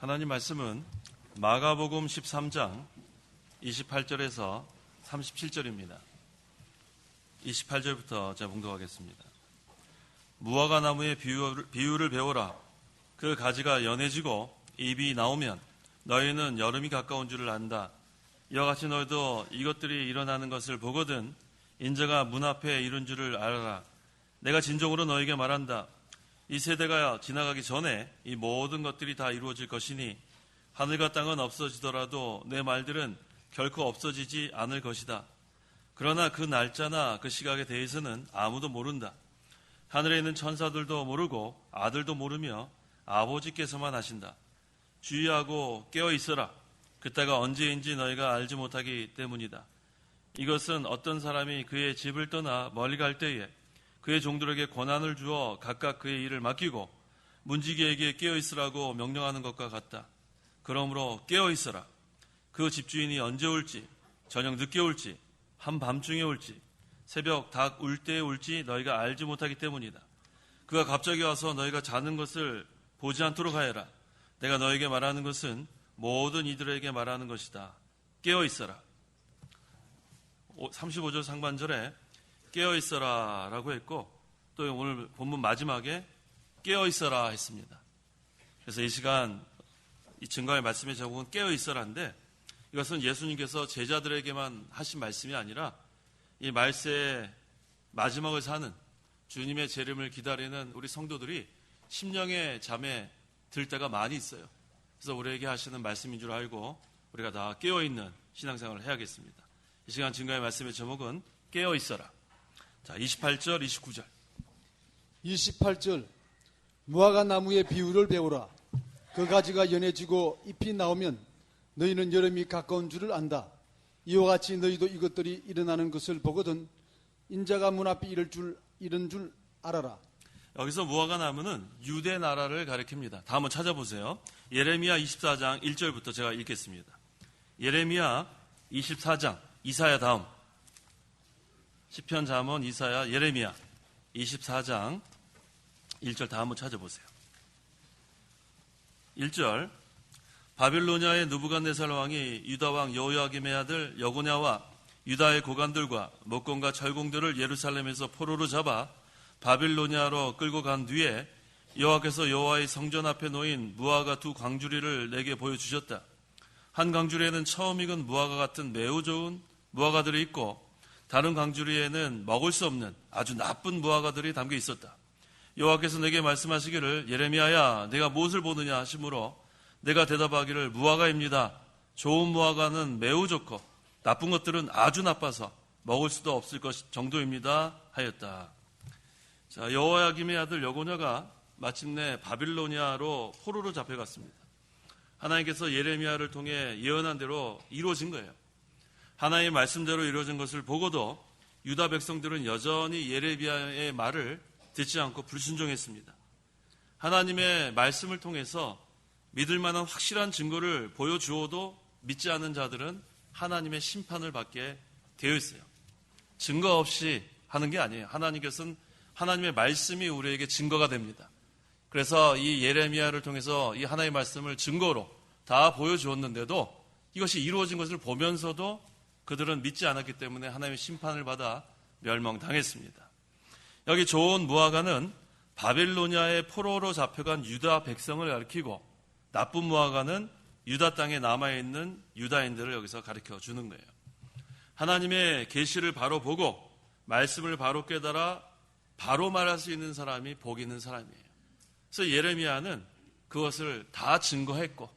하나님 말씀은 마가복음 13장 28절에서 37절입니다. 28절부터 제가 봉독하겠습니다. 무화과 나무의 비유를 배워라. 그 가지가 연해지고 잎이 나오면 너희는 여름이 가까운 줄을 안다. 이와 같이 너희도 이것들이 일어나는 것을 보거든 인자가 문 앞에 이른 줄을 알아라. 내가 진정으로 너희에게 말한다. 이 세대가 지나가기 전에 이 모든 것들이 다 이루어질 것이니 하늘과 땅은 없어지더라도 내 말들은 결코 없어지지 않을 것이다. 그러나 그 날짜나 그 시각에 대해서는 아무도 모른다. 하늘에 있는 천사들도 모르고 아들도 모르며 아버지께서만 아신다. 주의하고 깨어 있어라. 그때가 언제인지 너희가 알지 못하기 때문이다. 이것은 어떤 사람이 그의 집을 떠나 멀리 갈 때에 그의 종들에게 권한을 주어 각각 그의 일을 맡기고 문지기에게 깨어 있으라고 명령하는 것과 같다. 그러므로 깨어 있어라. 그 집주인이 언제 올지, 저녁 늦게 올지, 한밤중에 올지, 새벽 닭 울 때에 올지 너희가 알지 못하기 때문이다. 그가 갑자기 와서 너희가 자는 것을 보지 않도록 하여라. 내가 너희에게 말하는 것은 모든 이들에게 말하는 것이다. 깨어 있어라. 35절 상반절에 깨어 있어라 라고 했고, 또 오늘 본문 마지막에 깨어 있어라 했습니다. 그래서 이 시간 이 증거의 말씀의 제목은 깨어 있어라인데, 이것은 예수님께서 제자들에게만 하신 말씀이 아니라 이 말세의 마지막을 사는 주님의 재림을 기다리는 우리 성도들이 심령의 잠에 들 때가 많이 있어요. 그래서 우리에게 하시는 말씀인 줄 알고 우리가 다 깨어있는 신앙생활을 해야겠습니다. 이 시간 증거의 말씀의 제목은 깨어 있어라. 자, 28절, 29절. 28절. 무화과 나무의 비유를 배우라. 그 가지가 연해지고 잎이 나오면 너희는 여름이 가까운 줄을 안다. 이와 같이 너희도 이것들이 일어나는 것을 보거든 인자가 문 앞에 이른 줄 알아라. 여기서 무화과 나무는 유대 나라를 가리킵니다. 다 한번 찾아보세요. 예레미야 24장 1절부터 제가 읽겠습니다. 예레미야 24장, 이사야 다음. 시편, 잠언, 이사야, 예레미야 24장 1절 다 한번 찾아보세요. 1절. 바빌로니아의 느부갓네살 왕이 유다 왕 여호야김의 아들 여고냐와 유다의 고관들과 목공과 철공들을 예루살렘에서 포로로 잡아 바빌로니아로 끌고 간 뒤에 여호와께서 여호와의 성전 앞에 놓인 무화과 두 광주리를 내게 보여주셨다. 한 광주리에는 처음 익은 무화과 같은 매우 좋은 무화과들이 있고 다른 광주리에는 먹을 수 없는 아주 나쁜 무화과들이 담겨 있었다. 여호와께서 내게 말씀하시기를 예레미야야 내가 무엇을 보느냐 하시므로 내가 대답하기를 무화과입니다. 좋은 무화과는 매우 좋고 나쁜 것들은 아주 나빠서 먹을 수도 없을 것 정도입니다 하였다. 자, 여호야김의 아들 여고냐가 마침내 바빌로니아로 포로로 잡혀갔습니다. 하나님께서 예레미야를 통해 예언한 대로 이루어진 거예요. 하나님의 말씀대로 이루어진 것을 보고도 유다 백성들은 여전히 예레미야의 말을 듣지 않고 불순종했습니다. 하나님의 말씀을 통해서 믿을 만한 확실한 증거를 보여주어도 믿지 않는 자들은 하나님의 심판을 받게 되어 있어요. 증거 없이 하는 게 아니에요. 하나님께서는 하나님의 말씀이 우리에게 증거가 됩니다. 그래서 이 예레미야를 통해서 이 하나님의 말씀을 증거로 다 보여주었는데도 이것이 이루어진 것을 보면서도 그들은 믿지 않았기 때문에 하나님의 심판을 받아 멸망당했습니다. 여기 좋은 무화과는 바빌로니아의 포로로 잡혀간 유다 백성을 가리키고 나쁜 무화과는 유다 땅에 남아있는 유다인들을 여기서 가르쳐 주는 거예요. 하나님의 계시를 바로 보고 말씀을 바로 깨달아 바로 말할 수 있는 사람이 복 있는 사람이에요. 그래서 예레미야는 그것을 다 증거했고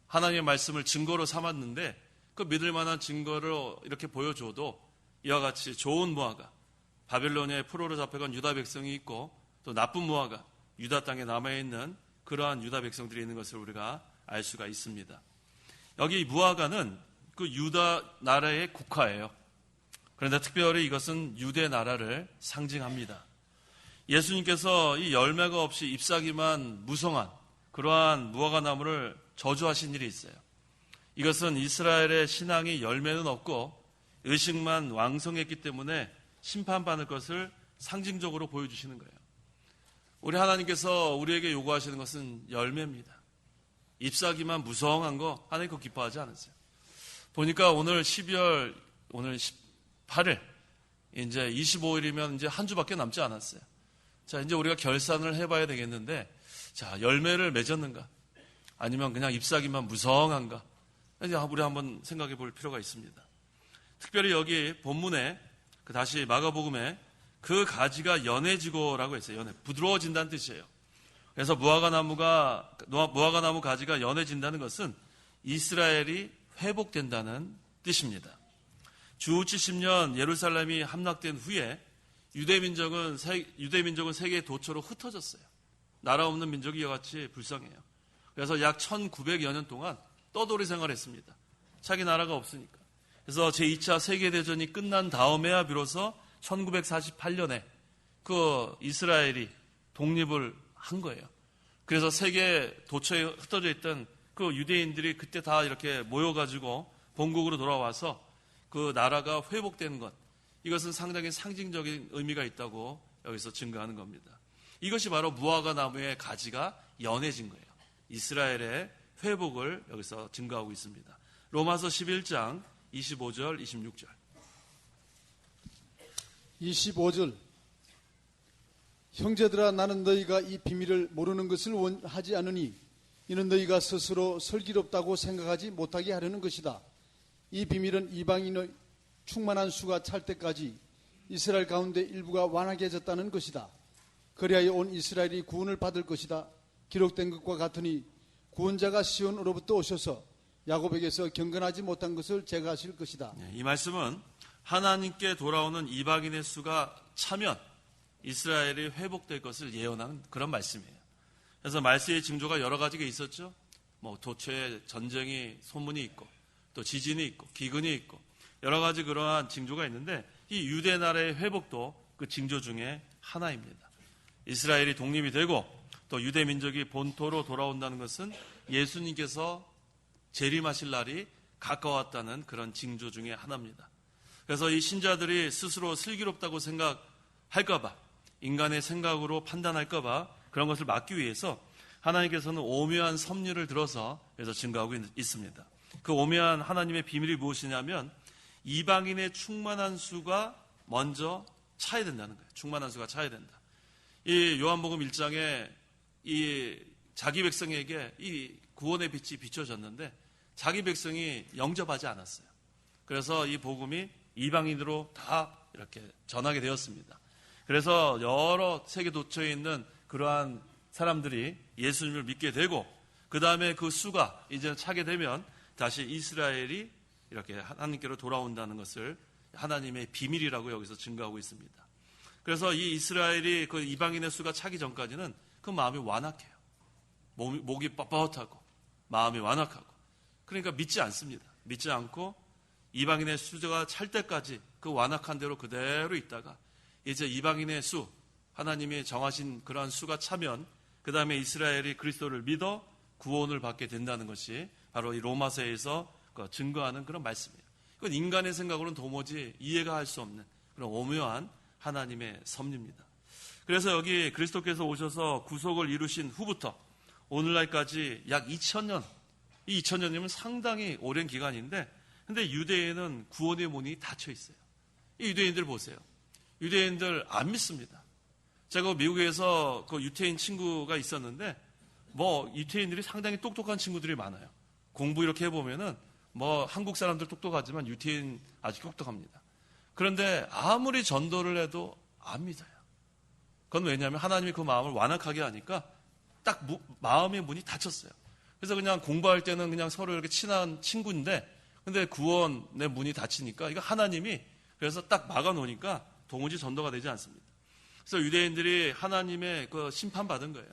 하나님의 말씀을 증거로 삼았는데 그 믿을 만한 증거로 이렇게 보여줘도 이와 같이 좋은 무화과, 바빌로니아의 포로로 잡혀간 유다 백성이 있고 또 나쁜 무화과, 유다 땅에 남아있는 그러한 유다 백성들이 있는 것을 우리가 알 수가 있습니다. 여기 무화과는 그 유다 나라의 국화예요. 그런데 특별히 이것은 유대 나라를 상징합니다. 예수님께서 이 열매가 없이 잎사귀만 무성한 그러한 무화과 나무를 저주하신 일이 있어요. 이것은 이스라엘의 신앙이 열매는 없고 의식만 왕성했기 때문에 심판받을 것을 상징적으로 보여주시는 거예요. 우리 하나님께서 우리에게 요구하시는 것은 열매입니다. 잎사귀만 무성한 거 하나님 그거 기뻐하지 않으세요. 보니까 오늘 12월 오늘 18일 이제 25일이면 이제 한 주밖에 남지 않았어요. 자, 이제 우리가 결산을 해봐야 되겠는데, 자, 열매를 맺었는가? 아니면 그냥 잎사귀만 무성한가? 이제 우리 한번 생각해 볼 필요가 있습니다. 특별히 여기 본문에 다시 마가복음에 그 가지가 연해지고라고 했어요. 부드러워진다는 뜻이에요. 그래서 무화과나무 가지가 연해진다는 것은 이스라엘이 회복된다는 뜻입니다. 주 70년 예루살렘이 함락된 후에 유대민족은 세계 도처로 흩어졌어요. 나라 없는 민족이 이같이 불쌍해요. 그래서 약 1900여 년 동안 떠돌이 생활했습니다. 자기 나라가 없으니까. 그래서 제2차 세계대전이 끝난 다음에야 비로소 1948년에 그 이스라엘이 독립을 한 거예요. 그래서 세계 도처에 흩어져 있던 그 유대인들이 그때 다 이렇게 모여가지고 본국으로 돌아와서 그 나라가 회복되는 것, 이것은 상당히 상징적인 의미가 있다고 여기서 증거하는 겁니다. 이것이 바로 무화과 나무의 가지가 연해진 거예요. 이스라엘의 회복을 여기서 증거하고 있습니다. 로마서 11장 25절 26절 25절 형제들아 나는 너희가 이 비밀을 모르는 것을 원하지 않으니 이는 너희가 스스로 슬기롭다고 생각하지 못하게 하려는 것이다. 이 비밀은 이방인의 충만한 수가 찰 때까지 이스라엘 가운데 일부가 완악해졌다는 것이다. 그리하여 온 이스라엘이 구원을 받을 것이다. 기록된 것과 같으니 구원자가 시온으로부터 오셔서 야곱에게서 경건하지 못한 것을 제거하실 것이다. 이 말씀은 하나님께 돌아오는 이방인의 수가 차면 이스라엘이 회복될 것을 예언하는 그런 말씀이에요. 그래서 말세의 징조가 여러 가지가 있었죠. 도처에 전쟁이 소문이 있고 또 지진이 있고 기근이 있고 여러 가지 그러한 징조가 있는데 이 유대 나라의 회복도 그 징조 중에 하나입니다. 이스라엘이 독립이 되고 또 유대 민족이 본토로 돌아온다는 것은 예수님께서 재림하실 날이 가까웠다는 그런 징조 중에 하나입니다. 그래서 이 신자들이 스스로 슬기롭다고 생각할까봐, 인간의 생각으로 판단할까봐 그런 것을 막기 위해서 하나님께서는 오묘한 섭리를 들어서 그래서 증거하고 있습니다. 그 오묘한 하나님의 비밀이 무엇이냐면 이방인의 충만한 수가 먼저 차야 된다는 거예요. 충만한 수가 차야 된다. 이 요한복음 1장에 이 자기 백성에게 이 구원의 빛이 비춰졌는데 자기 백성이 영접하지 않았어요. 그래서 이 복음이 이방인으로 다 이렇게 전하게 되었습니다. 그래서 여러 세계 도처에 있는 그러한 사람들이 예수님을 믿게 되고 그 다음에 그 수가 이제 차게 되면 다시 이스라엘이 이렇게 하나님께로 돌아온다는 것을 하나님의 비밀이라고 여기서 증거하고 있습니다. 그래서 이 이스라엘이 그 이방인의 수가 차기 전까지는 그 마음이 완악해요. 목이 뻣뻣하고 마음이 완악하고 그러니까 믿지 않습니다. 믿지 않고 이방인의 수가 찰 때까지 그 완악한 대로 그대로 있다가 이제 이방인의 수, 하나님이 정하신 그러한 수가 차면 그 다음에 이스라엘이 그리스도를 믿어 구원을 받게 된다는 것이 바로 이 로마서에서 증거하는 그런 말씀이에요. 그건 인간의 생각으로는 도무지 이해가 할 수 없는 그런 오묘한 하나님의 섭리입니다. 그래서 여기 그리스도께서 오셔서 구속을 이루신 후부터 오늘날까지 약 2000년, 이 2000년이면 상당히 오랜 기간인데 근데 유대인은 구원의 문이 닫혀 있어요. 이 유대인들 보세요. 유대인들 안 믿습니다. 제가 미국에서 그 유태인 친구가 있었는데 유태인들이 상당히 똑똑한 친구들이 많아요. 공부 이렇게 해보면은 한국 사람들 똑똑하지만 유태인 아주 똑똑합니다. 그런데 아무리 전도를 해도 안 믿어요. 그건 왜냐하면 하나님이 그 마음을 완악하게 하니까 딱 마음의 문이 닫혔어요. 그래서 그냥 공부할 때는 그냥 서로 이렇게 친한 친구인데 근데 구원의 문이 닫히니까 이거 하나님이 그래서 딱 막아놓으니까 도무지 전도가 되지 않습니다. 그래서 유대인들이 하나님의 그 심판받은 거예요.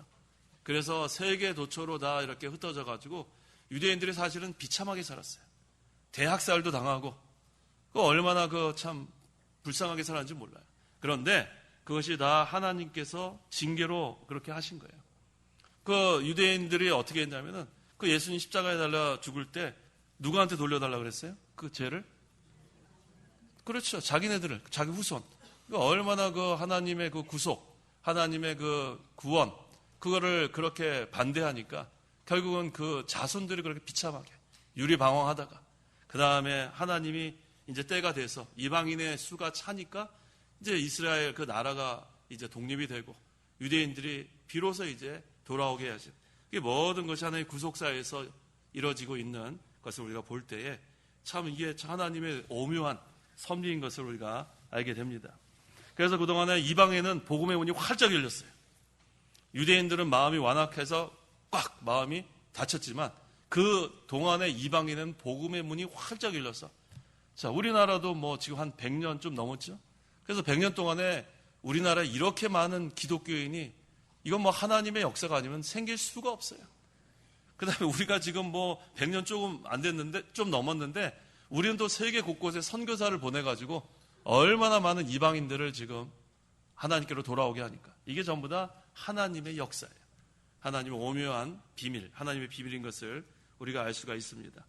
그래서 세계 도처로 다 이렇게 흩어져 가지고 유대인들이 사실은 비참하게 살았어요. 대학살도 당하고 얼마나 참 불쌍하게 살았는지 몰라요. 그런데 그것이 다 하나님께서 징계로 그렇게 하신 거예요. 그 유대인들이 어떻게 했냐면은 그 예수님 십자가에 달려 죽을 때 누구한테 돌려달라고 그랬어요? 그 죄를? 그렇죠. 자기네들을, 자기 후손. 얼마나 그 하나님의 그 구속, 하나님의 그 구원, 그거를 그렇게 반대하니까 결국은 그 자손들이 그렇게 비참하게 유리방황하다가 그 다음에 하나님이 이제 때가 돼서 이방인의 수가 차니까 이제 이스라엘 그 나라가 이제 독립이 되고 유대인들이 비로소 이제 돌아오게 해야지. 이게 모든 것이 하나님의 구속사에서 이루어지고 있는 것을 우리가 볼 때에 참 이게 하나님의 오묘한 섭리인 것을 우리가 알게 됩니다. 그래서 그동안에 이방에는 복음의 문이 활짝 열렸어요. 유대인들은 마음이 완악해서 꽉 마음이 닫혔지만 그 동안에 이방인은 복음의 문이 활짝 열려서 자, 우리나라도 뭐 지금 한 100년 좀 넘었죠. 그래서 100년 동안에 우리나라에 이렇게 많은 기독교인이 이건 뭐 하나님의 역사가 아니면 생길 수가 없어요. 그 다음에 우리가 지금 뭐 100년 조금 안 됐는데 좀 넘었는데 우리는 또 세계 곳곳에 선교사를 보내가지고 얼마나 많은 이방인들을 지금 하나님께로 돌아오게 하니까 이게 전부 다 하나님의 역사예요. 하나님의 오묘한 비밀, 하나님의 비밀인 것을 우리가 알 수가 있습니다.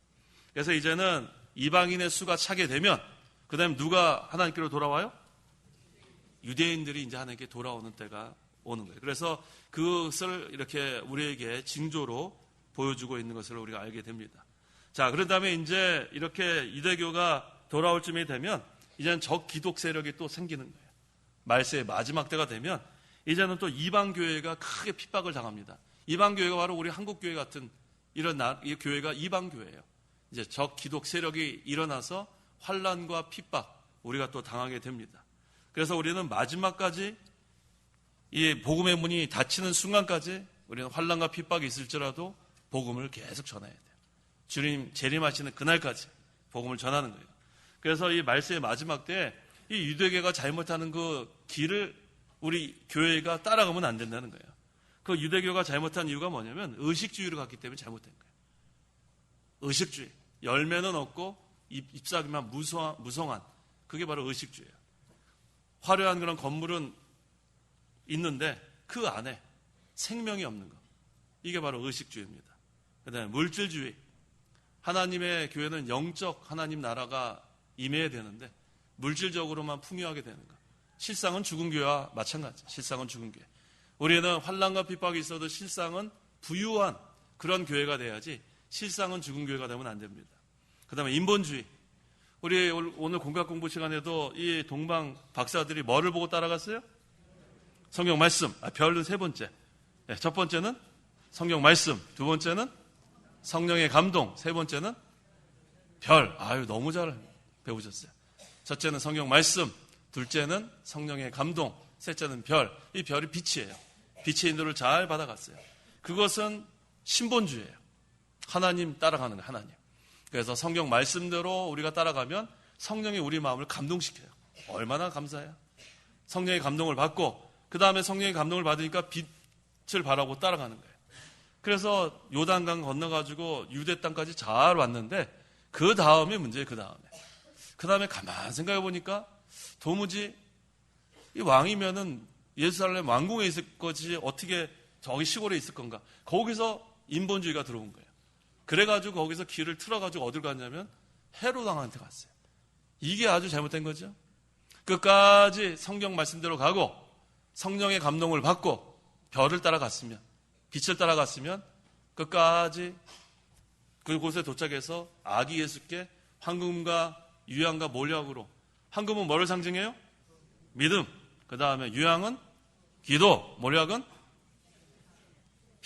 그래서 이제는 이방인의 수가 차게 되면 그 다음에 누가 하나님께로 돌아와요? 유대인들이 이제 하나님께 돌아오는 때가 오는 거예요. 그래서 그것을 이렇게 우리에게 징조로 보여주고 있는 것을 우리가 알게 됩니다. 자, 그런 다음에 이제 이렇게 유대교가 돌아올 쯤이 되면 이제는 적기독 세력이 또 생기는 거예요. 말세의 마지막 때가 되면 이제는 또 이방교회가 크게 핍박을 당합니다. 이방교회가 바로 우리 한국교회 같은 이런 이 교회가 이방교회예요. 이제 적기독 세력이 일어나서 환란과 핍박 우리가 또 당하게 됩니다. 그래서 우리는 마지막까지 이 복음의 문이 닫히는 순간까지 우리는 환란과 핍박이 있을지라도 복음을 계속 전해야 돼요. 주님 재림하시는 그날까지 복음을 전하는 거예요. 그래서 이 말세의 마지막 때에 이 유대교가 잘못하는 그 길을 우리 교회가 따라가면 안 된다는 거예요. 그 유대교가 잘못한 이유가 뭐냐면 의식주의로 갔기 때문에 잘못된 거예요. 의식주의. 열매는 없고 잎사귀만 무성한 그게 바로 의식주의예요. 화려한 그런 건물은 있는데 그 안에 생명이 없는 것. 이게 바로 의식주의입니다. 그 다음에 물질주의. 하나님의 교회는 영적 하나님 나라가 임해야 되는데 물질적으로만 풍요하게 되는 것. 실상은 죽은 교회와 마찬가지. 실상은 죽은 교회. 우리는 환난과 핍박이 있어도 실상은 부유한 그런 교회가 돼야지 실상은 죽은 교회가 되면 안 됩니다. 그 다음에 인본주의. 우리 오늘 공각 공부 시간에도 이 동방 박사들이 뭐를 보고 따라갔어요? 성경 말씀. 별은 세 번째. 네, 첫 번째는 성경 말씀. 두 번째는 성령의 감동. 세 번째는 별. 아유, 너무 잘 배우셨어요. 첫째는 성경 말씀. 둘째는 성령의 감동. 셋째는 별. 이 별이 빛이에요. 빛의 인도를 잘 받아갔어요. 그것은 신본주의예요. 하나님 따라가는 거예요. 하나님. 그래서 성경 말씀대로 우리가 따라가면 성령이 우리 마음을 감동시켜요. 얼마나 감사해요. 성령의 감동을 받고 그 다음에 성령의 감동을 받으니까 빛을 바라고 따라가는 거예요. 그래서 요단강 건너가지고 유대 땅까지 잘 왔는데 그 다음에 문제예요. 그 다음에 가만 생각해 보니까 도무지 이 왕이면은 예루살렘 왕궁에 있을 거지 어떻게 저기 시골에 있을 건가. 거기서 인본주의가 들어온 거예요. 그래가지고 거기서 길을 틀어가지고 어딜 갔냐면 헤롯 왕한테 갔어요. 이게 아주 잘못된 거죠. 끝까지 성경 말씀대로 가고 성령의 감동을 받고 별을 따라갔으면 빛을 따라갔으면 끝까지 그곳에 도착해서 아기 예수께 황금과 유향과 몰약으로 황금은 뭐를 상징해요? 믿음. 그 다음에 유향은 기도. 몰약은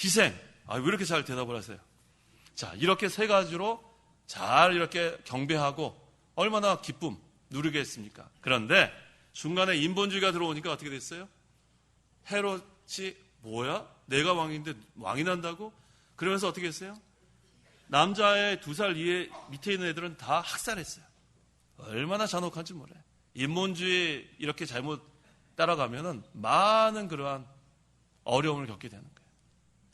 희생. 왜 이렇게 잘 대답을 하세요? 자, 이렇게 세 가지로 잘 이렇게 경배하고 얼마나 기쁨 누리겠습니까? 그런데 중간에 인본주의가 들어오니까 어떻게 됐어요? 헤롯이 뭐야? 내가 왕인데 왕이 난다고? 그러면서 어떻게 했어요? 남자의 2살 밑에 있는 애들은 다 학살했어요. 얼마나 잔혹한지 몰라요. 인본주의 이렇게 잘못 따라가면은 많은 그러한 어려움을 겪게 되는 거예요.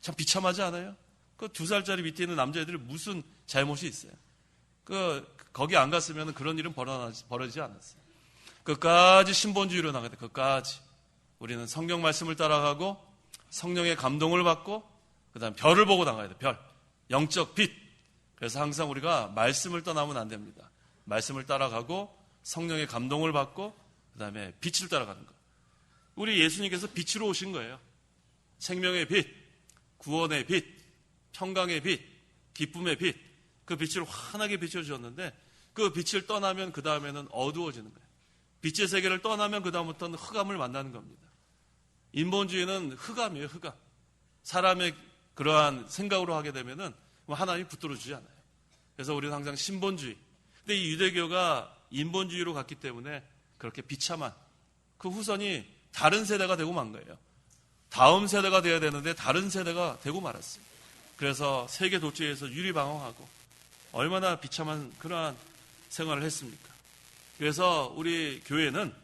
참 비참하지 않아요? 그 2살짜리 밑에 있는 남자애들이 무슨 잘못이 있어요? 거기 안 갔으면 그런 일은 벌어지지 않았어요. 끝까지 신본주의로 나가야 돼. 끝까지. 우리는 성경 말씀을 따라가고 성령의 감동을 받고 그 다음에 별을 보고 나가야 돼. 별. 영적 빛. 그래서 항상 우리가 말씀을 떠나면 안 됩니다. 말씀을 따라가고 성령의 감동을 받고 그 다음에 빛을 따라가는 거. 우리 예수님께서 빛으로 오신 거예요. 생명의 빛, 구원의 빛, 평강의 빛, 기쁨의 빛, 그 빛을 환하게 비춰주셨는데 그 빛을 떠나면 그 다음에는 어두워지는 거예요. 빛의 세계를 떠나면 그 다음부터는 흑암을 만나는 겁니다. 인본주의는 흑암이에요, 흑암. 사람의 그러한 생각으로 하게 되면은 하나님이 붙들어주지 않아요. 그래서 우리는 항상 신본주의. 근데 이 유대교가 인본주의로 갔기 때문에 그렇게 비참한 그 후손이 다른 세대가 되고 만 거예요. 다음 세대가 돼야 되는데 다른 세대가 되고 말았어요. 그래서 세계 도처에서 유리방황하고 얼마나 비참한 그러한 생활을 했습니까? 그래서 우리 교회는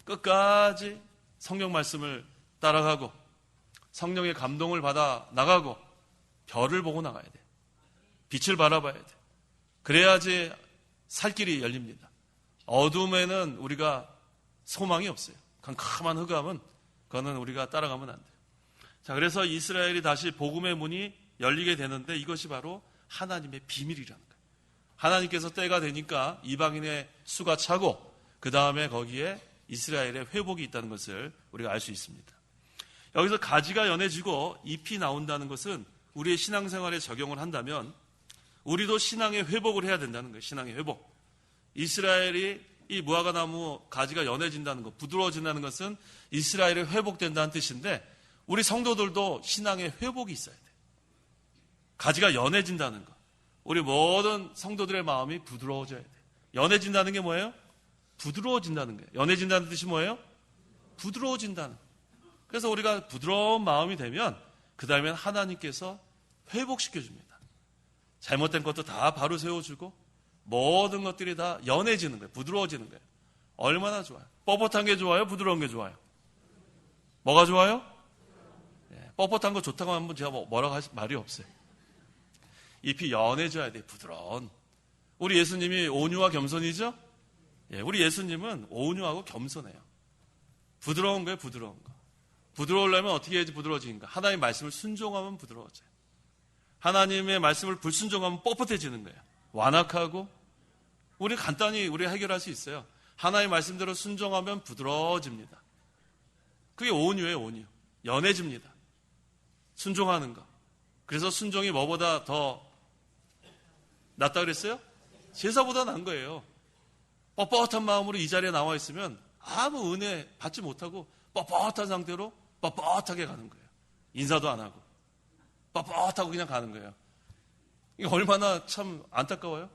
끝까지 성경 말씀을 따라가고 성령의 감동을 받아 나가고 별을 보고 나가야 돼. 빛을 바라봐야 돼. 그래야지 살 길이 열립니다. 어둠에는 우리가 소망이 없어요. 캄캄한 흑암은 그거는 우리가 따라가면 안 돼요. 자, 그래서 이스라엘이 다시 복음의 문이 열리게 되는데 이것이 바로 하나님의 비밀이라는 거예요. 하나님께서 때가 되니까 이방인의 수가 차고 그 다음에 거기에 이스라엘의 회복이 있다는 것을 우리가 알 수 있습니다. 여기서 가지가 연해지고 잎이 나온다는 것은 우리의 신앙생활에 적용을 한다면 우리도 신앙의 회복을 해야 된다는 거예요. 신앙의 회복. 이스라엘이 이 무화과나무 가지가 연해진다는 것, 부드러워진다는 것은 이스라엘이 회복된다는 뜻인데 우리 성도들도 신앙의 회복이 있어야 돼요. 가지가 연해진다는 것. 우리 모든 성도들의 마음이 부드러워져야 돼요. 연해진다는 게 뭐예요? 부드러워진다는 거예요. 연해진다는 뜻이 뭐예요? 부드러워진다는 거예요. 그래서 우리가 부드러운 마음이 되면 그 다음엔 하나님께서 회복시켜줍니다. 잘못된 것도 다 바로 세워주고 모든 것들이 다 연해지는 거예요. 부드러워지는 거예요. 얼마나 좋아요. 뻣뻣한 게 좋아요? 부드러운 게 좋아요? 뭐가 좋아요? 뻣뻣한 거 좋다고 하면 제가 뭐라고 할 말이 없어요. 잎이 연해져야 돼요. 부드러운. 우리 예수님이 온유와 겸손이죠? 우리 예수님은 온유하고 겸손해요. 부드러운 거예요. 부드러운 거. 부드러우려면 어떻게 해야지 부드러워지는가? 하나님의 말씀을 순종하면 부드러워져요. 하나님의 말씀을 불순종하면 뻣뻣해지는 거예요. 완악하고 우리 간단히 우리 해결할 수 있어요. 하나님의 말씀대로 순종하면 부드러워집니다. 그게 온유예요. 온유. 연해집니다. 순종하는 거. 그래서 순종이 뭐보다 더 낫다 그랬어요? 제사보다 난 거예요. 뻣뻣한 마음으로 이 자리에 나와 있으면 아무 은혜 받지 못하고 뻣뻣한 상태로 뻣뻣하게 가는 거예요. 인사도 안 하고 뻣뻣하고 그냥 가는 거예요. 이게 얼마나 참 안타까워요.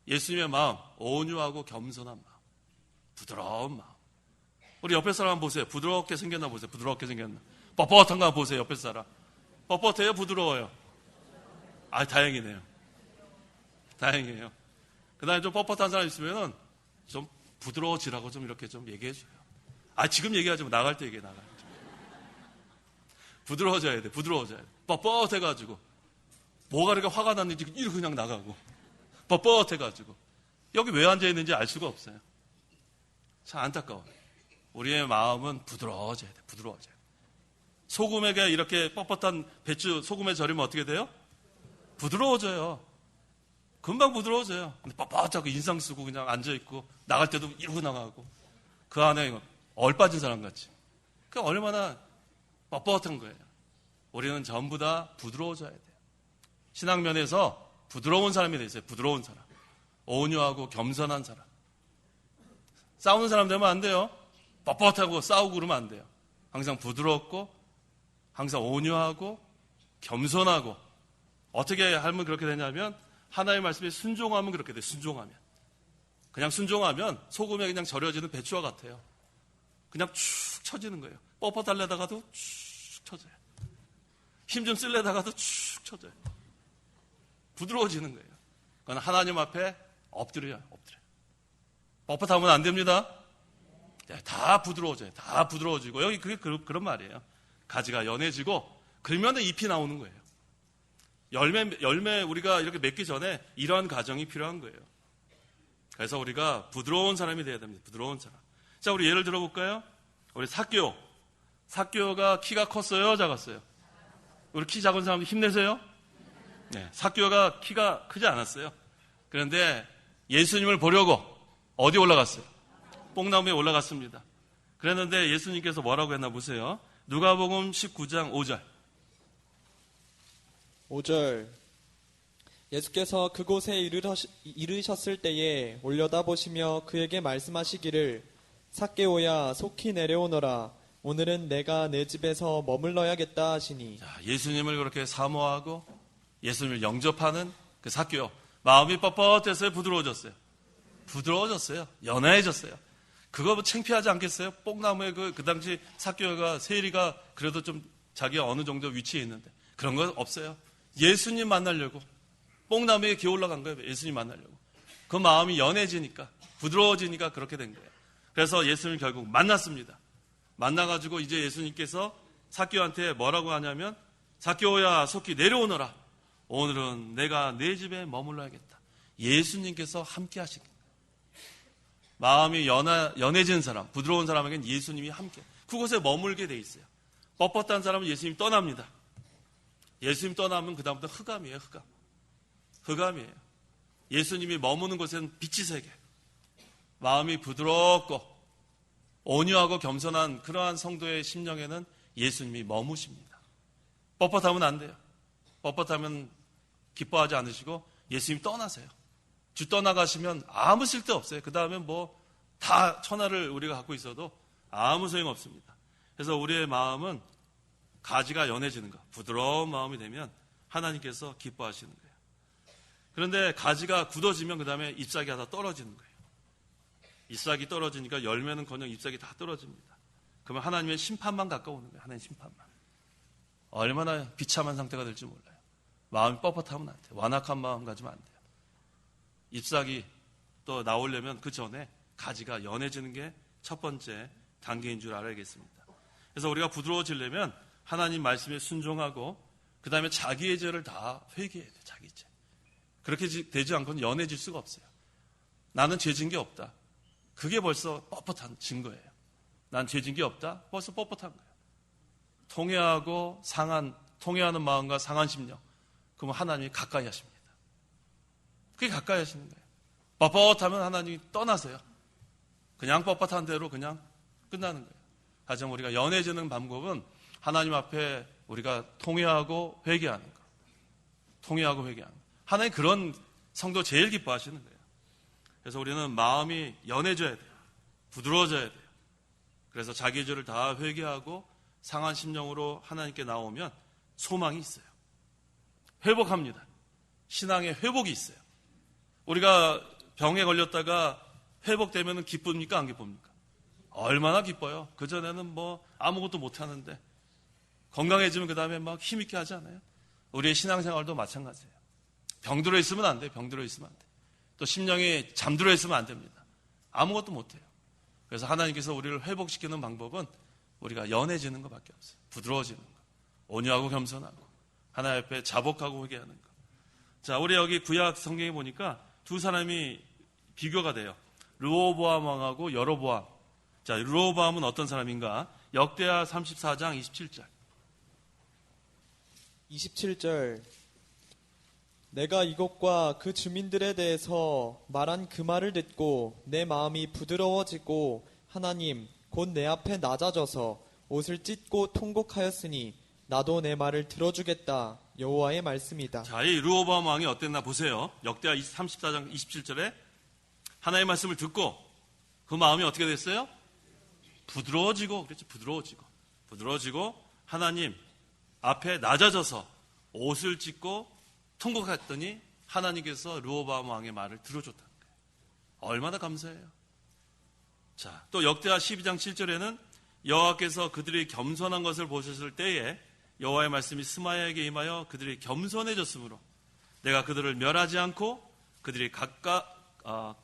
예수님의 마음, 온유하고 겸손한 마음, 부드러운 마음. 우리 옆에 사람 한번 보세요. 부드럽게 생겼나 보세요. 부드럽게 생겼나. 뻣뻣한 거 한번 보세요. 옆에 사람. 뻣뻣해요? 부드러워요? 아, 다행이네요. 다행이에요. 그 다음에 좀 뻣뻣한 사람 있으면은 좀 부드러워지라고 좀 이렇게 좀 얘기해줘요. 아, 지금 얘기하지 마. 나갈 때 얘기해, 나갈 때. 부드러워져야 돼, 부드러워져야 돼. 뻣뻣해가지고. 뭐가 이렇게 화가 났는지 이렇게 그냥 나가고. 뻣뻣해가지고. 여기 왜 앉아있는지 알 수가 없어요. 참 안타까워요. 우리의 마음은 부드러워져야 돼, 부드러워져야 돼. 소금에게 이렇게 뻣뻣한 배추 소금에 절이면 어떻게 돼요? 부드러워져요. 금방 부드러워져요. 근데 뻣뻣하고 인상 쓰고 그냥 앉아있고 나갈 때도 이러고 나가고 그 안에 얼빠진 사람 같이. 그 얼마나 뻣뻣한 거예요. 우리는 전부 다 부드러워져야 돼요. 신앙면에서 부드러운 사람이 되세요. 부드러운 사람. 온유하고 겸손한 사람. 싸우는 사람 되면 안 돼요. 뻣뻣하고 싸우고 그러면 안 돼요. 항상 부드럽고 항상 온유하고 겸손하고 어떻게 하면 그렇게 되냐면 하나님의 말씀에 순종하면 그렇게 돼요. 순종하면. 그냥 순종하면 소금에 그냥 절여지는 배추와 같아요. 그냥 축 처지는 거예요. 뻣뻣하려다가도 축 처져요. 힘 좀 쓸려다가도 축 처져요. 부드러워지는 거예요. 그건 하나님 앞에 엎드려요. 엎드려요. 뻣뻣하면 안 됩니다. 다 부드러워져요. 다 부드러워지고 여기 그게 그런 말이에요. 가지가 연해지고 그러면 잎이 나오는 거예요. 열매 우리가 이렇게 맺기 전에 이러한 과정이 필요한 거예요. 그래서 우리가 부드러운 사람이 돼야 됩니다. 부드러운 사람. 자, 우리 예를 들어볼까요? 우리 삭개오. 삭개오가 키가 컸어요? 작았어요? 우리 키 작은 사람들 힘내세요? 네, 삭개오가 키가 크지 않았어요. 그런데 예수님을 보려고 어디 올라갔어요? 뽕나무에 올라갔습니다. 그랬는데 예수님께서 뭐라고 했나 보세요. 누가복음 19장 5절. 5절 예수께서 그곳에 이르셨을 때에 올려다보시며 그에게 말씀하시기를 삭개오야 속히 내려오너라 오늘은 내가 내 집에서 머물러야겠다 하시니. 자, 예수님을 그렇게 사모하고 예수님을 영접하는 그 삭개오, 마음이 뻣뻣해서요? 부드러워졌어요? 부드러워졌어요. 연해졌어요. 그거 뭐 창피하지 않겠어요? 뽕나무에 그 당시 삭개오가 세리가 그래도 좀 자기가 어느 정도 위치에 있는데 그런 거 없어요. 예수님 만나려고 뽕나무에 기어 올라간 거예요. 예수님 만나려고. 그 마음이 연해지니까 부드러워지니까 그렇게 된 거예요. 그래서 예수님 결국 만났습니다. 만나가지고 이제 예수님께서 삭개오한테 뭐라고 하냐면 삭개오야 속히 내려오너라. 오늘은 내가 내 집에 머물러야겠다. 예수님께서 함께 하시겠다. 마음이 연해진 사람, 부드러운 사람에게는 예수님이 함께 그곳에 머물게 돼 있어요. 뻣뻣한 사람은 예수님 떠납니다. 예수님 떠나면 그다음부터 흑암이에요. 흑암이에요. 예수님이 머무는 곳에는 빛이 세게 마음이 부드럽고 온유하고 겸손한 그러한 성도의 심령에는 예수님이 머무십니다. 뻣뻣하면 안 돼요. 뻣뻣하면 기뻐하지 않으시고 예수님 떠나세요. 주 떠나가시면 아무 쓸데 없어요. 그 다음에 뭐 다 천하를 우리가 갖고 있어도 아무 소용 없습니다. 그래서 우리의 마음은 가지가 연해지는 것, 부드러운 마음이 되면 하나님께서 기뻐하시는 거예요. 그런데 가지가 굳어지면 그 다음에 잎사귀가 다 떨어지는 거예요. 잎사귀 떨어지니까 열매는커녕 잎사귀 다 떨어집니다. 그러면 하나님의 심판만 가까우는 거예요. 하나님의 심판만. 얼마나 비참한 상태가 될지 몰라요. 마음이 뻣뻣하면 안 돼요. 완악한 마음 가지면 안 돼요. 잎사귀 또 나오려면 그 전에 가지가 연해지는 게 첫 번째 단계인 줄 알아야겠습니다. 그래서 우리가 부드러워지려면 하나님 말씀에 순종하고 그 다음에 자기의 죄를 다 회개해야 돼요. 자기 죄. 그렇게 되지 않고는 연해질 수가 없어요. 나는 죄진 게 없다. 그게 벌써 뻣뻣한 증거예요. 난 죄진 게 없다. 벌써 뻣뻣한 거예요. 통회하는 마음과 상한 심령. 그러면 하나님이 가까이 하십니다. 그게 가까이 하시는 거예요. 뻣뻣하면 하나님이 떠나세요. 그냥 뻣뻣한 대로 그냥 끝나는 거예요. 하지만 우리가 연해지는 방법은 하나님 앞에 우리가 통회하고 회개하는 거. 통회하고 회개하는 거. 하나님 그런 성도 제일 기뻐하시는 거예요. 그래서 우리는 마음이 연해져야 돼요. 부드러워져야 돼요. 그래서 자기 죄를 다 회개하고 상한 심령으로 하나님께 나오면 소망이 있어요. 회복합니다. 신앙의 회복이 있어요. 우리가 병에 걸렸다가 회복되면 기쁩니까? 안 기쁩니까? 얼마나 기뻐요. 그전에는 뭐 아무것도 못하는데 건강해지면 그 다음에 막 힘있게 하지 않아요? 우리의 신앙생활도 마찬가지예요. 병들어 있으면 안 돼요. 병들어 있으면 안 돼요. 또 심령이 잠들어 있으면 안 됩니다. 아무것도 못해요. 그래서 하나님께서 우리를 회복시키는 방법은 우리가 연해지는 것밖에 없어요. 부드러워지는 것. 온유하고 겸손하고 하나님 앞에 자복하고 회개하는 것. 자, 우리 여기 구약 성경에 보니까 두 사람이 비교가 돼요. 르호보암 왕하고 여로보암. 자, 르호보암은 어떤 사람인가? 역대하 34장 27절. 27절 내가 이곳과 그 주민들에 대해서 말한 그 말을 듣고 내 마음이 부드러워지고 하나님 곧 내 앞에 낮아져서 옷을 찢고 통곡하였으니 나도 내 말을 들어주겠다. 여호와의 말씀이다. 자, 이 르호보암 왕이 어땠나 보세요. 역대하 34장 27절에 하나님의 말씀을 듣고 그 마음이 어떻게 됐어요? 부드러워지고, 그렇죠? 부드러워지고 하나님 앞에 낮아져서 옷을 찢고 통곡했더니 하나님께서 르호보암 왕의 말을 들어줬다는 거예요. 얼마나 감사해요. 자, 또 역대하 12장 7절에는 여호와께서 그들이 겸손한 것을 보셨을 때에 여호와의 말씀이 스마야에게 임하여 그들이 겸손해졌으므로 내가 그들을 멸하지 않고 그들이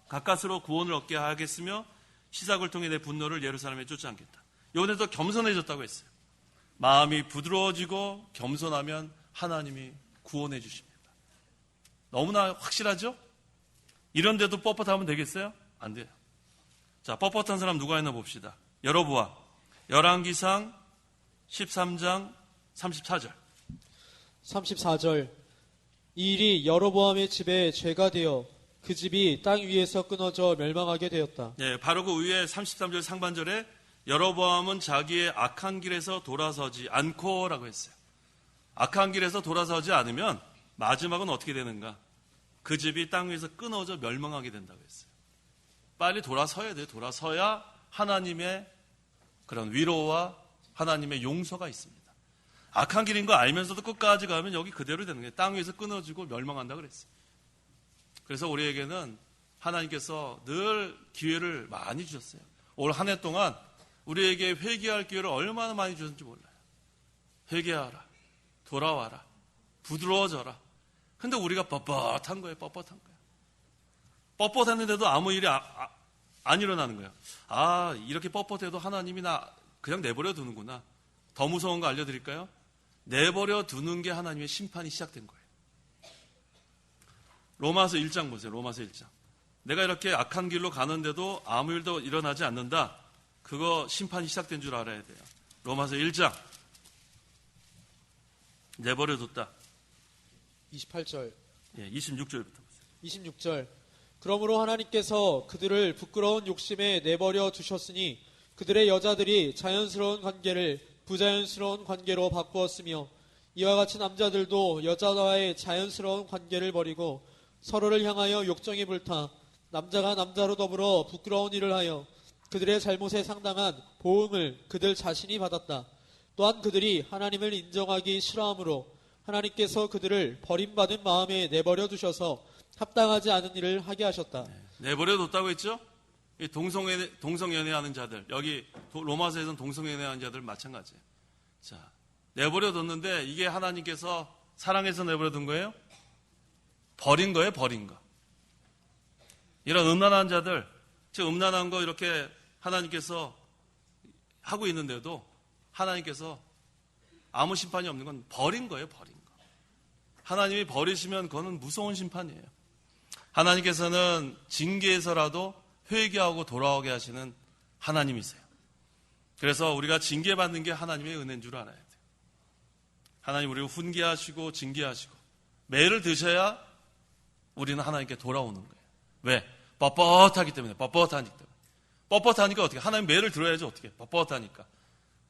가까스로 구원을 얻게 하겠으며 시작을 통해 내 분노를 예루살렘에 쫓지 않겠다. 이번에도 겸손해졌다고 했어요. 마음이 부드러워지고 겸손하면 하나님이 구원해 주십니다. 너무나 확실하죠? 이런데도 뻣뻣하면 되겠어요? 안 돼요. 자, 뻣뻣한 사람 누가 있나 봅시다. 여로보암 열왕기상 13장 34절. 34절 이 일이 여로보암의 집에 죄가 되어 그 집이 땅 위에서 끊어져 멸망하게 되었다. 예, 바로 그 위에 33절 상반절에 여로보암은 자기의 악한 길에서 돌아서지 않고라고 했어요. 악한 길에서 돌아서지 않으면 마지막은 어떻게 되는가? 그 집이 땅 위에서 끊어져 멸망하게 된다고 했어요. 빨리 돌아서야 돼요. 돌아서야 하나님의 그런 위로와 하나님의 용서가 있습니다. 악한 길인 거 알면서도 끝까지 가면 여기 그대로 되는 거예요. 땅 위에서 끊어지고 멸망한다 그랬어요. 그래서 우리에게는 하나님께서 늘 기회를 많이 주셨어요. 올 한 해 동안 우리에게 회개할 기회를 얼마나 많이 주셨는지 몰라요. 회개하라. 돌아와라. 부드러워져라. 근데 우리가 뻣뻣한 거예요. 뻣뻣한 거예요. 뻣뻣했는데도 아무 일이 안 일어나는 거예요. 아, 이렇게 뻣뻣해도 하나님이 나 그냥 내버려 두는구나. 더 무서운 거 알려드릴까요? 내버려 두는 게 하나님의 심판이 시작된 거예요. 로마서 1장 보세요. 로마서 1장. 내가 이렇게 악한 길로 가는데도 아무 일도 일어나지 않는다. 그거 심판이 시작된 줄 알아야 돼요. 로마서 1장. 내버려 뒀다. 28절, 예, 26절부터 보세요. 26절. 그러므로 하나님께서 그들을 부끄러운 욕심에 내버려 두셨으니 그들의 여자들이 자연스러운 관계를 부자연스러운 관계로 바꾸었으며 이와 같이 남자들도 여자와의 자연스러운 관계를 버리고 서로를 향하여 욕정이 불타 남자가 남자로 더불어 부끄러운 일을 하여 그들의 잘못에 상당한 보응을 그들 자신이 받았다. 또한 그들이 하나님을 인정하기 싫어하므로 하나님께서 그들을 버림받은 마음에 내버려 두셔서 합당하지 않은 일을 하게 하셨다. 내버려 뒀다고 했죠? 이 동성연애하는 자들, 여기 로마서에서는 동성연애하는 자들 마찬가지예요. 자, 내버려 뒀는데 이게 하나님께서 사랑해서 내버려 둔 거예요? 버린 거예요, 버린 거. 이런 음란한 자들, 즉 음란한 거 이렇게 하나님께서 하고 있는데도 하나님께서 아무 심판이 없는 건 버린 거예요, 버린 거. 하나님이 버리시면 그거는 무서운 심판이에요. 하나님께서는 징계에서라도 회개하고 돌아오게 하시는 하나님이세요. 그래서 우리가 징계받는 게 하나님의 은혜인 줄 알아야 돼요. 하나님 우리를 훈계하시고 징계하시고 매를 드셔야 우리는 하나님께 돌아오는 거예요. 왜? 뻣뻣하기 때문에. 뻣뻣하니까. 뻣뻣하니까 어떻게? 하나님 매를 들어야지 어떻게? 뻣뻣하니까.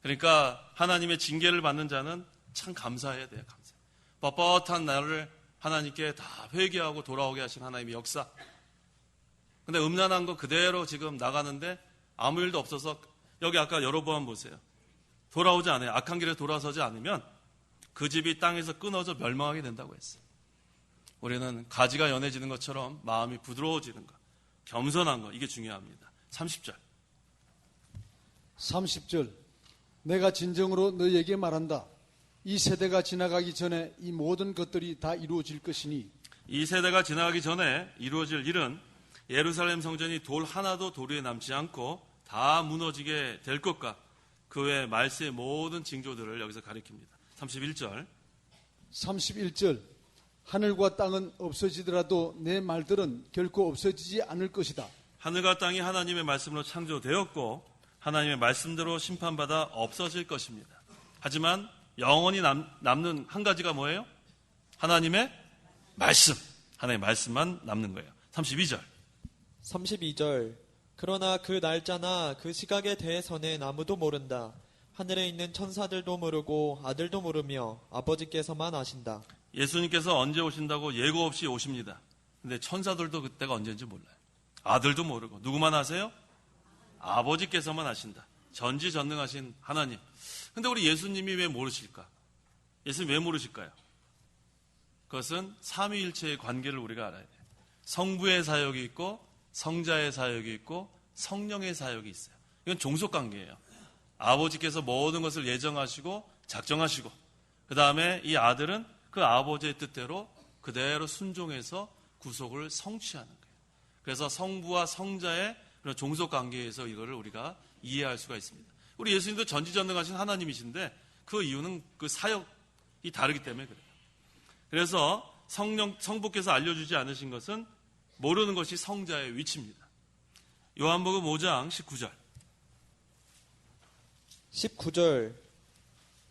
그러니까 하나님의 징계를 받는 자는 참 감사해야 돼요. 감사. 뻣뻣한 나를 하나님께 다 회개하고 돌아오게 하신 하나님의 역사. 근데 음란한 거 그대로 지금 나가는데 아무 일도 없어서 여기 아까 여러분 보세요. 돌아오지 않아요. 악한 길에 돌아서지 않으면 그 집이 땅에서 끊어져 멸망하게 된다고 했어요. 우리는 가지가 연해지는 것처럼 마음이 부드러워지는 것, 겸손한 것, 이게 중요합니다. 30절. 30절. 내가 진정으로 너희에게 말한다. 이 세대가 지나가기 전에 이 모든 것들이 다 이루어질 것이니 이 세대가 지나가기 전에 이루어질 일은 예루살렘 성전이 돌 하나도 도리에 남지 않고 다 무너지게 될 것과 그 외 말세의 모든 징조들을 여기서 가리킵니다. 31절. 31절. 하늘과 땅은 없어지더라도 내 말들은 결코 없어지지 않을 것이다. 하늘과 땅이 하나님의 말씀으로 창조되었고 하나님의 말씀대로 심판받아 없어질 것입니다. 하지만 영원히 남는 한 가지가 뭐예요? 하나님의 말씀. 하나님의 말씀만 남는 거예요. 32절. 32절. 그러나 그 날짜나 그 시각에 대해서는 아무도 모른다. 하늘에 있는 천사들도 모르고 아들도 모르며 아버지께서만 아신다. 예수님께서 언제 오신다고 예고 없이 오십니다. 근데 천사들도 그때가 언제인지 몰라요. 아들도 모르고. 누구만 아세요? 아버지께서만 아신다. 전지전능하신 하나님. 근데 우리 예수님이 왜 모르실까? 예수님 왜 모르실까요? 그것은 삼위일체의 관계를 우리가 알아야 돼요. 성부의 사역이 있고 성자의 사역이 있고 성령의 사역이 있어요. 이건 종속관계예요. 아버지께서 모든 것을 예정하시고 작정하시고 그 다음에 이 아들은 그 아버지의 뜻대로 그대로 순종해서 구속을 성취하는 거예요. 그래서 성부와 성자의 그런 종속관계에서 이거를 우리가 이해할 수가 있습니다. 우리 예수님도 전지전능하신 하나님이신데 그 이유는 그 사역이 다르기 때문에 그래요. 그래서 성부께서 알려주지 않으신 것은 모르는 것이 성자의 위치입니다. 요한복음 5장 19절. 19절.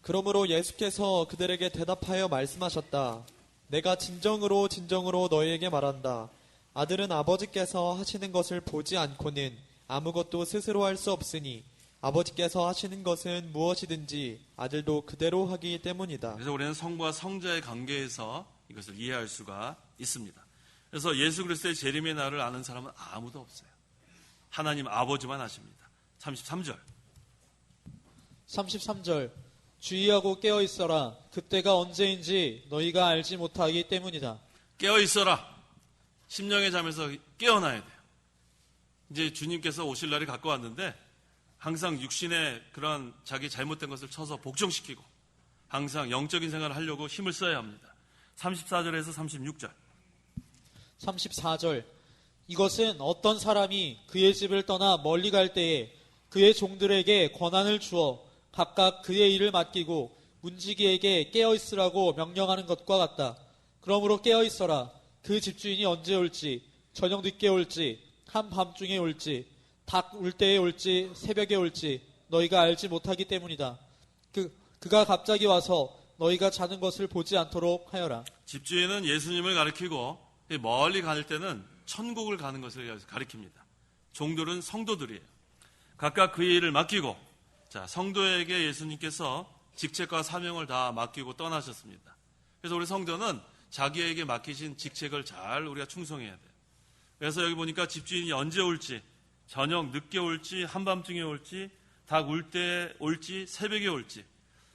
그러므로 예수께서 그들에게 대답하여 말씀하셨다. 내가 진정으로 진정으로 너희에게 말한다. 아들은 아버지께서 하시는 것을 보지 않고는 아무것도 스스로 할 수 없으니 아버지께서 하시는 것은 무엇이든지 아들도 그대로 하기 때문이다. 그래서 우리는 성부와 성자의 관계에서 이것을 이해할 수가 있습니다. 그래서 예수 그리스도의 재림의 날을 아는 사람은 아무도 없어요. 하나님 아버지만 아십니다. 33절. 33절 주의하고 깨어 있어라. 그때가 언제인지 너희가 알지 못하기 때문이다. 깨어 있어라. 심령의 잠에서 깨어나야 돼요. 이제 주님께서 오실 날이 가까웠는데 항상 육신의 그런 자기 잘못된 것을 쳐서 복종시키고 항상 영적인 생활을 하려고 힘을 써야 합니다. 34절에서 36절. 34절 이것은 어떤 사람이 그의 집을 떠나 멀리 갈 때에 그의 종들에게 권한을 주어 각각 그의 일을 맡기고 문지기에게 깨어 있으라고 명령하는 것과 같다. 그러므로 깨어 있어라. 그 집주인이 언제 올지, 저녁 늦게 올지, 한밤중에 올지, 닭 울 때에 올지, 새벽에 올지 너희가 알지 못하기 때문이다. 그가 갑자기 와서 너희가 자는 것을 보지 않도록 하여라. 집주인은 예수님을 가리키고 멀리 갈 때는 천국을 가는 것을 가리킵니다. 종들은 성도들이에요. 각각 그의 일을 맡기고 자, 성도에게 예수님께서 직책과 사명을 다 맡기고 떠나셨습니다. 그래서 우리 성도는 자기에게 맡기신 직책을 잘 우리가 충성해야 돼요. 그래서 여기 보니까 집주인이 언제 올지, 저녁 늦게 올지, 한밤중에 올지, 닭 울 때 올지, 새벽에 올지.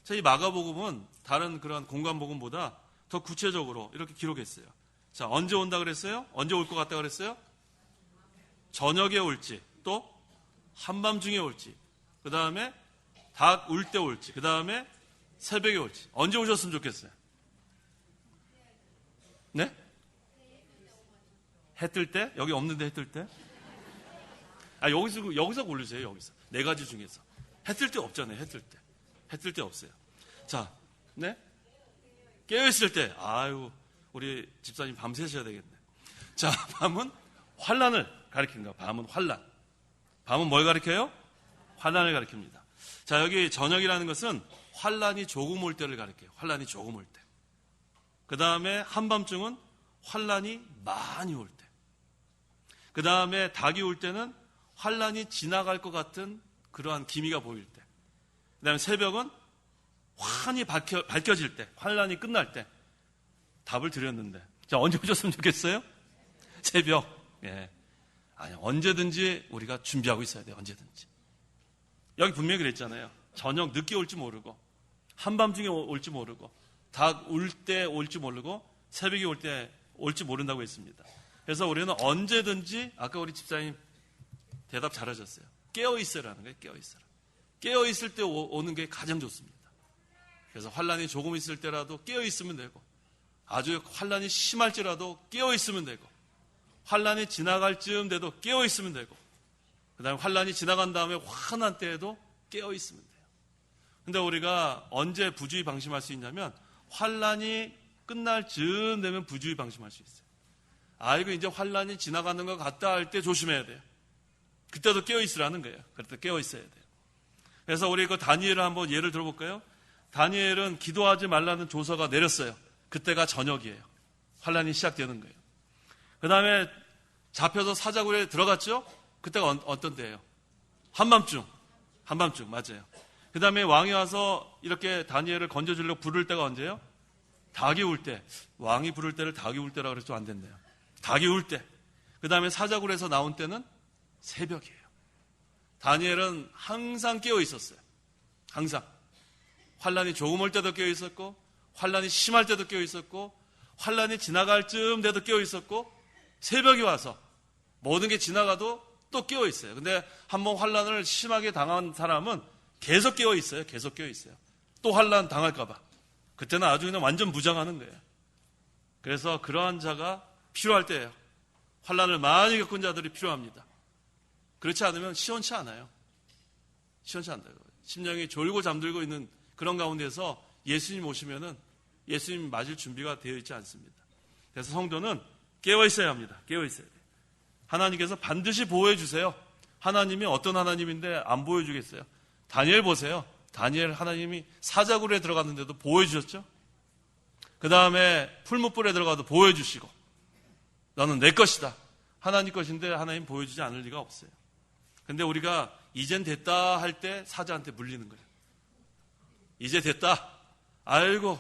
자, 이 마가복음은 다른 그런 공간복음보다 더 구체적으로 이렇게 기록했어요. 자, 언제 온다 그랬어요? 언제 올 것 같다 그랬어요? 저녁에 올지, 또 한밤중에 올지, 그 다음에 닭 울 때 올지, 그 다음에 새벽에 올지. 언제 오셨으면 좋겠어요? 네? 해 뜰 때? 여기 없는데 해 뜰 때? 아, 여기서 고르세요, 여기서. 네 가지 중에서. 해 뜰 때 없잖아요, 해 뜰 때. 해 뜰 때 없어요. 자, 네? 깨어있을 때, 아유, 우리 집사님 밤 새셔야 되겠네. 자, 밤은 환란을 가리킵니다. 밤은 환란. 밤은 뭘 가리켜요? 환란을 가리킵니다. 자, 여기 저녁이라는 것은 환란이 조금 올 때를 가리켜요. 환란이 조금 올 때. 그 다음에 한밤중은 환란이 많이 올 때. 그 다음에 닭이 올 때는 환란이 지나갈 것 같은 그러한 기미가 보일 때. 그 다음에 새벽은 환히 밝혀질 때, 환란이 끝날 때. 답을 드렸는데. 자, 언제 오셨으면 좋겠어요? 새벽. 예. 아니, 언제든지 우리가 준비하고 있어야 돼요. 언제든지. 여기 분명히 그랬잖아요. 저녁 늦게 올지 모르고, 한밤중에 올지 모르고, 닭 울 때 올지 모르고, 새벽에 올 때 올지 모른다고 했습니다. 그래서 우리는 언제든지, 아까 우리 집사님 대답 잘하셨어요. 깨어있으라는 거예요. 깨어있으라. 깨어있을 때 오는 게 가장 좋습니다. 그래서 환란이 조금 있을 때라도 깨어있으면 되고, 아주 환란이 심할지라도 깨어있으면 되고, 환란이 지나갈 즈음 돼도 깨어있으면 되고, 그 다음에 환란이 지나간 다음에 환한 때에도 깨어있으면 돼요. 근데 우리가 언제 부주의 방심할 수 있냐면 환란이 끝날 즈음 되면 부주의 방심할 수 있어요. 아이고 이제 환란이 지나가는 것 같다 할 때 조심해야 돼요. 그때도 깨어있으라는 거예요. 그럴 때 깨어있어야 돼요. 그래서 우리 그 다니엘을 한번 예를 들어볼까요? 다니엘은 기도하지 말라는 조서가 내렸어요. 그때가 저녁이에요. 환란이 시작되는 거예요. 그 다음에 잡혀서 사자굴에 들어갔죠? 그때가 어떤 때예요? 한밤중 맞아요. 그 다음에 왕이 와서 이렇게 다니엘을 건져주려고 부를 때가 언제예요? 닭이 울 때. 왕이 부를 때를 닭이 울 때라고 그래서 안 된대요. 닭이 울 때. 그 다음에 사자굴에서 나온 때는 새벽이에요. 다니엘은 항상 깨어 있었어요. 항상. 환란이 조금 올 때도 깨어 있었고, 환란이 심할 때도 깨어 있었고, 환란이 지나갈 즈음 돼도 깨어 있었고, 새벽이 와서 모든 게 지나가도 또 깨어 있어요. 근데 한번 환란을 심하게 당한 사람은 계속 깨어 있어요. 계속 깨어 있어요. 또 환란 당할까봐. 그때는 아주 그냥 완전 무장하는 거예요. 그래서 그러한 자가 필요할 때예요. 환란을 많이 겪은 자들이 필요합니다. 그렇지 않으면 시원치 않아요. 시원치 않다. 심령이 졸고 잠들고 있는 그런 가운데서 예수님 오시면은 예수님 맞을 준비가 되어 있지 않습니다. 그래서 성도는 깨어 있어야 합니다. 깨어 있어야 돼요. 하나님께서 반드시 보호해 주세요. 하나님이 어떤 하나님인데 안 보여주겠어요? 다니엘 보세요. 다니엘 하나님이 사자굴에 들어갔는데도 보호해 주셨죠? 그 다음에 풀무불에 들어가도 보호해 주시고, 너는 내 것이다. 하나님 것인데 하나님 보여주지 않을 리가 없어요. 근데 우리가 이젠 됐다 할 때 사자한테 물리는 거예요. 이제 됐다. 아이고,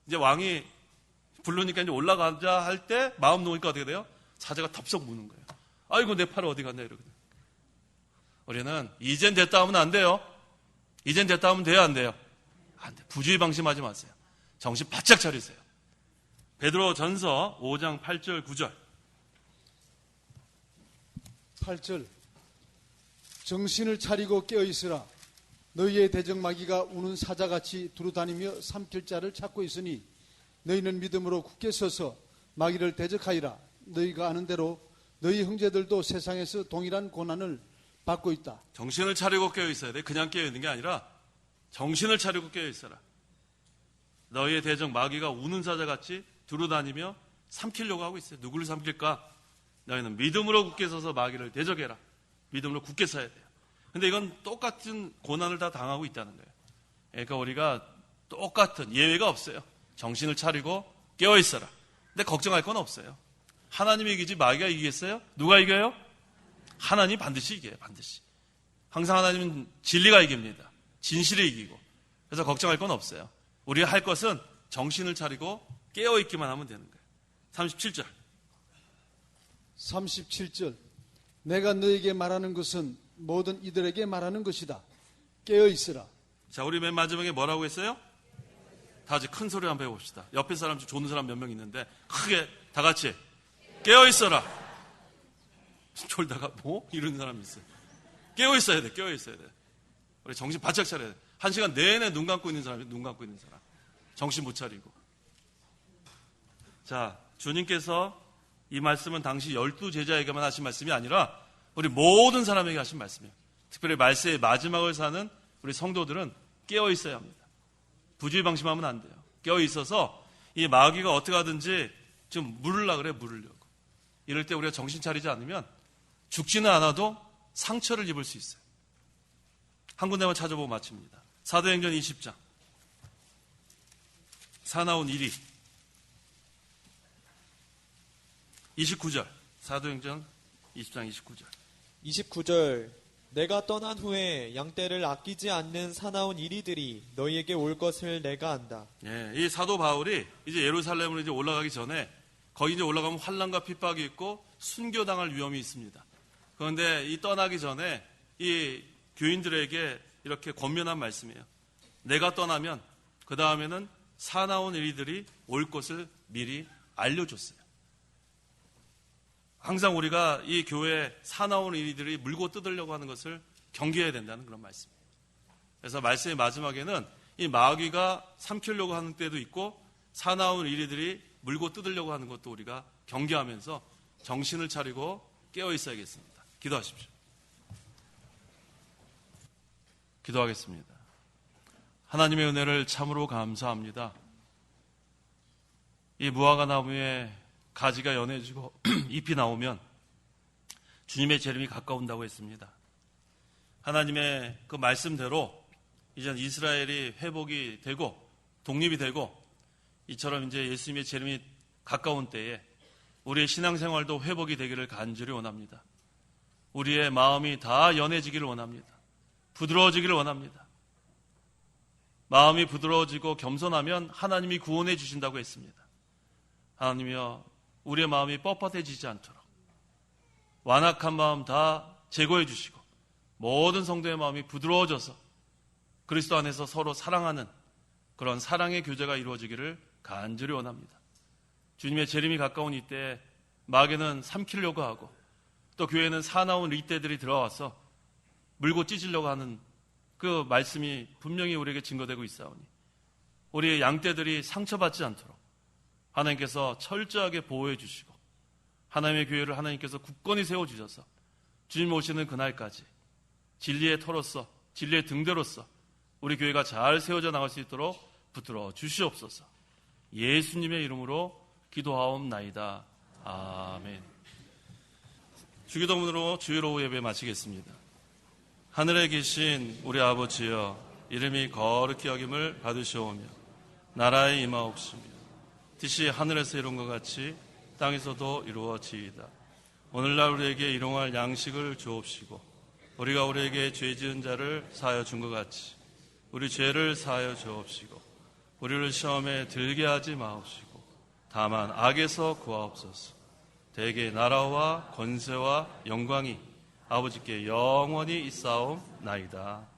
이제 왕이 부르니까 이제 올라가자 할 때 마음 놓으니까 어떻게 돼요? 사자가 덥석 무는 거예요. 아이고, 내 팔 어디 갔냐 이러거든요. 우리는 이젠 됐다 하면 안 돼요. 이젠 됐다 하면 돼요, 안 돼요? 안 돼. 부주의 방심하지 마세요. 정신 바짝 차리세요. 베드로 전서 5장 8절 9절. 8절 정신을 차리고 깨어있으라. 너희의 대적마귀가 우는 사자같이 두루다니며 삼킬 자를 찾고 있으니 너희는 믿음으로 굳게 서서 마귀를 대적하리라. 너희가 아는 대로 너희 형제들도 세상에서 동일한 고난을 받고 있다. 정신을 차리고 깨어 있어야 돼. 그냥 깨어 있는 게 아니라 정신을 차리고 깨어 있어라. 너희의 대적 마귀가 우는 사자같이 두루다니며 삼키려고 하고 있어요. 누구를 삼킬까? 너희는 믿음으로 굳게 서서 마귀를 대적해라. 믿음으로 굳게 서야 돼요. 근데 이건 똑같은 고난을 다 당하고 있다는 거예요. 그러니까 우리가 똑같은 예외가 없어요. 정신을 차리고 깨어 있어라. 근데 걱정할 건 없어요. 하나님이 이기지 마귀가 이기겠어요? 누가 이겨요? 하나님 반드시 이겨요. 반드시. 항상 하나님은 진리가 이깁니다. 진실이 이기고. 그래서 걱정할 건 없어요. 우리가 할 것은 정신을 차리고 깨어 있기만 하면 되는 거예요. 37절. 37절 내가 너에게 말하는 것은 모든 이들에게 말하는 것이다. 깨어 있으라. 자, 우리 맨 마지막에 뭐라고 했어요? 다 같이 큰 소리 한번 해봅시다. 옆에 사람 좀 좋은 사람 몇 명 있는데 크게 다 같이 깨어 있어라. 졸다가 뭐? 이러는 사람이 있어요. 깨어 있어야 돼. 깨어 있어야 돼. 우리 정신 바짝 차려야 돼. 1시간 내내 눈 감고 있는 사람이 눈 감고 있는 사람. 정신 못 차리고. 자, 주님께서 이 말씀은 당시 12제자에게만 하신 말씀이 아니라 우리 모든 사람에게 하신 말씀이에요. 특별히 말세의 마지막을 사는 우리 성도들은 깨어 있어야 합니다. 부주의 방심하면 안 돼요. 깨어 있어서 이 마귀가 어떻게 하든지 좀 물으려고 그래, 물으려고. 이럴 때 우리가 정신 차리지 않으면 죽지는 않아도 상처를 입을 수 있어요. 한 군데만 찾아보고 마칩니다. 사도행전 20장. 사나운 일이 29절. 사도행전 20장 29절. 29절 내가 떠난 후에 양떼를 아끼지 않는 사나운 이리들이 너희에게 올 것을 내가 안다. 예, 이 사도 바울이 이제 예루살렘으로 이제 올라가기 전에 거기 이제 올라가면 환난과 핍박이 있고 순교당할 위험이 있습니다. 그런데 이 떠나기 전에 이 교인들에게 이렇게 권면한 말씀이에요. 내가 떠나면 그 다음에는 사나운 이리들이 올 것을 미리 알려줬어요. 항상 우리가 이 교회에 사나운 이리들이 물고 뜯으려고 하는 것을 경계해야 된다는 그런 말씀이에요. 그래서 말씀의 마지막에는 이 마귀가 삼키려고 하는 때도 있고 사나운 이리들이 물고 뜯으려고 하는 것도 우리가 경계하면서 정신을 차리고 깨어 있어야겠습니다. 기도하십시오. 기도하겠습니다. 하나님의 은혜를 참으로 감사합니다. 이 무화과 나무에 가지가 연해지고 잎이 나오면 주님의 재림이 가까운다고 했습니다. 하나님의 그 말씀대로 이젠 이스라엘이 회복이 되고 독립이 되고 이처럼 이제 예수님의 재림이 가까운 때에 우리의 신앙생활도 회복이 되기를 간절히 원합니다. 우리의 마음이 다 연해지기를 원합니다. 부드러워지기를 원합니다. 마음이 부드러워지고 겸손하면 하나님이 구원해 주신다고 했습니다. 하나님이여, 우리의 마음이 뻣뻣해지지 않도록 완악한 마음 다 제거해 주시고 모든 성도의 마음이 부드러워져서 그리스도 안에서 서로 사랑하는 그런 사랑의 교제가 이루어지기를 간절히 원합니다. 주님의 재림이 가까운 이때에 마귀는 삼키려고 하고 또 교회는 사나운 이떼들이 들어와서 물고 찢으려고 하는 그 말씀이 분명히 우리에게 증거되고 있사오니 우리의 양떼들이 상처받지 않도록 하나님께서 철저하게 보호해 주시고 하나님의 교회를 하나님께서 굳건히 세워주셔서 주님 오시는 그날까지 진리의 터로서 진리의 등대로서 우리 교회가 잘 세워져 나갈 수 있도록 붙들어 주시옵소서. 예수님의 이름으로 기도하옵나이다. 아멘. 주기도문으로 주일 오후 예배 마치겠습니다. 하늘에 계신 우리 아버지여, 이름이 거룩히 여김을 받으시오며 나라의 임하옵시며 뜻이 하늘에서 이룬 것 같이 땅에서도 이루어지이다. 오늘날 우리에게 일용할 양식을 주옵시고 우리가 우리에게 죄 지은 자를 사하여 준 것 같이 우리 죄를 사하여 주옵시고 우리를 시험에 들게 하지 마옵시고 다만 악에서 구하옵소서. 대개 나라와 권세와 영광이 아버지께 영원히 있사옵나이다.